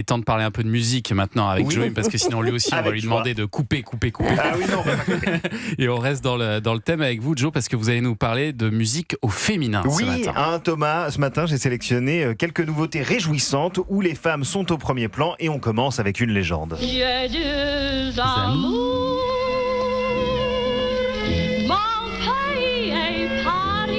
Il est temps de parler un peu de musique maintenant avec Joey, parce que sinon lui aussi on va lui demander de couper. Ah oui, non, on va pas couper. Et on reste dans le thème avec vous, Joe, parce que vous allez nous parler de musique au féminin ce matin. Thomas, ce matin j'ai sélectionné quelques nouveautés réjouissantes où les femmes sont au premier plan et on commence avec une légende. J'ai deux amours, mon pays est Paris.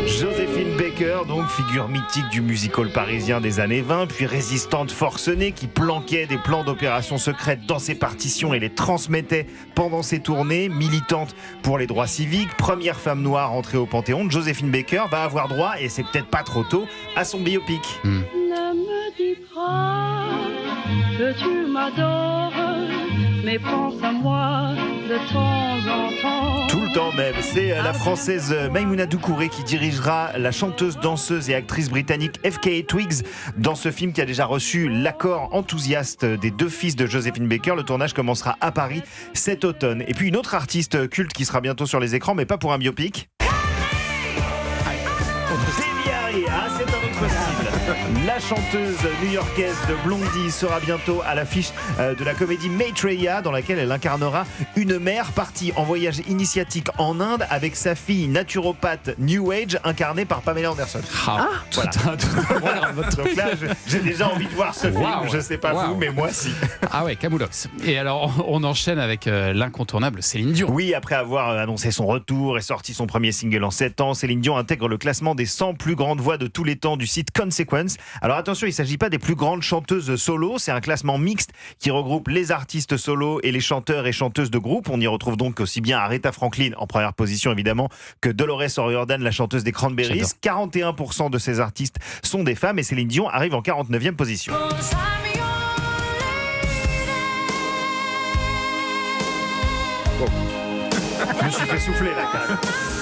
Joséphine Baker, donc figure mythique du musical parisien des années 20, puis résistante forcenée qui planquait des plans d'opérations secrètes dans ses partitions et les transmettait pendant ses tournées, militante pour les droits civiques, première femme noire entrée au Panthéon, Joséphine Baker va avoir droit, et c'est peut-être pas trop tôt, à son biopic. Ne me dis pas que tu m'adores, mais pense à moi de temps en temps. Tout le temps même, c'est la française Maïmouna Doucouré qui dirigera la chanteuse, danseuse et actrice britannique FKA Twigs dans ce film qui a déjà reçu l'accord enthousiaste des deux fils de Joséphine Baker. Le tournage commencera à Paris cet automne. Et puis une autre artiste culte qui sera bientôt sur les écrans, mais pas pour un biopic. C'est un autre style. La chanteuse new-yorkaise de Blondie sera bientôt à l'affiche de la comédie Maitreya, dans laquelle elle incarnera une mère partie en voyage initiatique en Inde avec sa fille naturopathe New Age incarnée par Pamela Anderson. Voilà. Donc là, j'ai déjà envie de voir ce film. Je sais pas vous, mais moi si. Ah ouais, Camoulox. Et alors, on enchaîne avec l'incontournable Céline Dion. Oui, après avoir annoncé son retour et sorti son premier single en 7 ans, Céline Dion intègre le classement des 100 plus grandes voix de tous les temps du site Consequence. Alors attention, il ne s'agit pas des plus grandes chanteuses solo, c'est un classement mixte qui regroupe les artistes solo et les chanteurs et chanteuses de groupe. On y retrouve donc aussi bien Aretha Franklin en première position évidemment que Dolores O'Riordan, la chanteuse des Cranberries. 41% de ces artistes sont des femmes et Céline Dion arrive en 49e position. Je me suis fait souffler là quand même.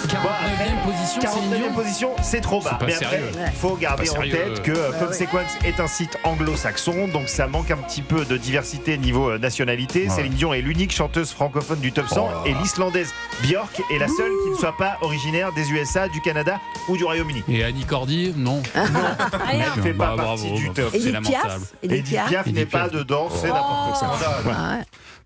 49e position, Céline Dion. 49e position, c'est trop bas. Mais après, il faut garder en tête que Consequence est un site anglo-saxon, donc ça manque un petit peu de diversité niveau nationalité. Céline Dion est l'unique chanteuse francophone du top 100 et l'islandaise Björk est la seule qui ne soit pas originaire des USA, du Canada ou du Royaume-Uni. Et Annie Cordy, non. Elle ne fait pas partie du top. C'est lamentable. Edith Piaf n'est pas dedans, c'est n'importe quoi.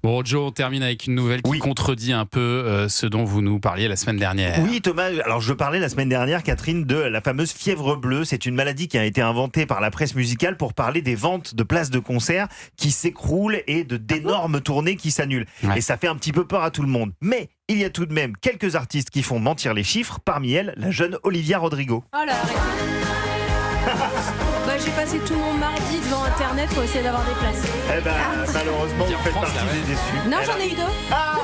Bon, Joe, on termine avec une nouvelle qui contredit un peu ce dont vous nous parliez la semaine dernière. Oui, Thomas, alors je parlais la semaine dernière, Catherine, de la fameuse fièvre bleue. C'est une maladie qui a été inventée par la presse musicale pour parler des ventes de places de concert qui s'écroulent et d'énormes tournées qui s'annulent. Et ça fait un petit peu peur à tout le monde. Mais il y a tout de même quelques artistes qui font mentir les chiffres. Parmi elles, la jeune Olivia Rodrigo. Oh là, j'ai passé tout mon mardi devant Internet pour essayer d'avoir des places. Eh ben, malheureusement, vous faites partie des déçus. Non, j'en ai eu deux. Ah,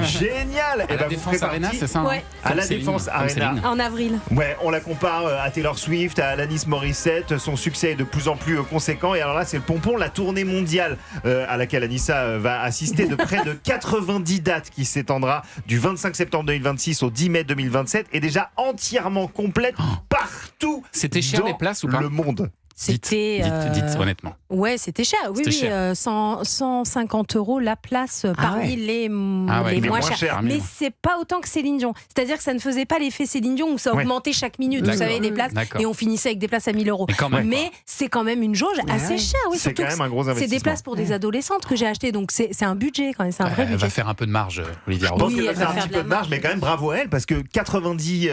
génial. À la Défense Arena, c'est ça, ouais. À la Défense Arena. En avril. Ouais, on la compare à Taylor Swift, à Alanis Morissette. Son succès est de plus en plus conséquent. Et alors là, c'est le pompon. La tournée mondiale à laquelle Anissa va assister de près de 90 dates qui s'étendra du 25 septembre 2026 au 10 mai 2027 est déjà entièrement complète partout. C'était cher les places ou pas? Le monde. C'était dites honnêtement. Ouais, c'était cher. Oui, cher. 150 € la place parmi les moins chers. Mais c'est pas autant que Céline Dion. C'est-à-dire que ça ne faisait pas l'effet Céline Dion où ça augmentait chaque minute. Vous savez, des places et on finissait avec des places à 1 000 €. Mais c'est quand même une jauge assez chère. Oui, c'est quand même un gros investissement. C'est des places pour des adolescentes que j'ai achetées, donc c'est un budget quand même. C'est un vrai budget. Elle va faire un peu de marge, Olivia. Je pense qu'elle va faire un petit peu de marge, mais quand même bravo à elle parce que 90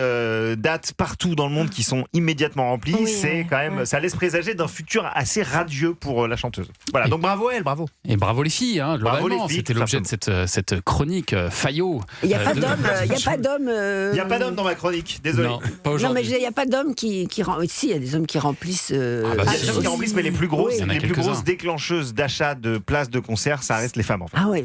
dates partout dans le monde qui sont immédiatement remplies, c'est quand même, ça laisse présager d'un futur assez radieux pour la chanteuse. Voilà, donc bravo à elle, bravo. Et bravo les filles, hein, globalement. C'était l'objet de cette chronique Fayot. Il n'y a pas d'homme. Il n'y a pas d'homme. Il n'y a pas d'homme dans ma chronique, désolé. Non, pas aujourd'hui. Non, mais il n'y a pas d'homme qui si, il y a des hommes qui remplissent. Il y a des hommes qui remplissent, mais les plus grosses déclencheuses d'achat de places de concert, ça reste les femmes en fait. Ah oui.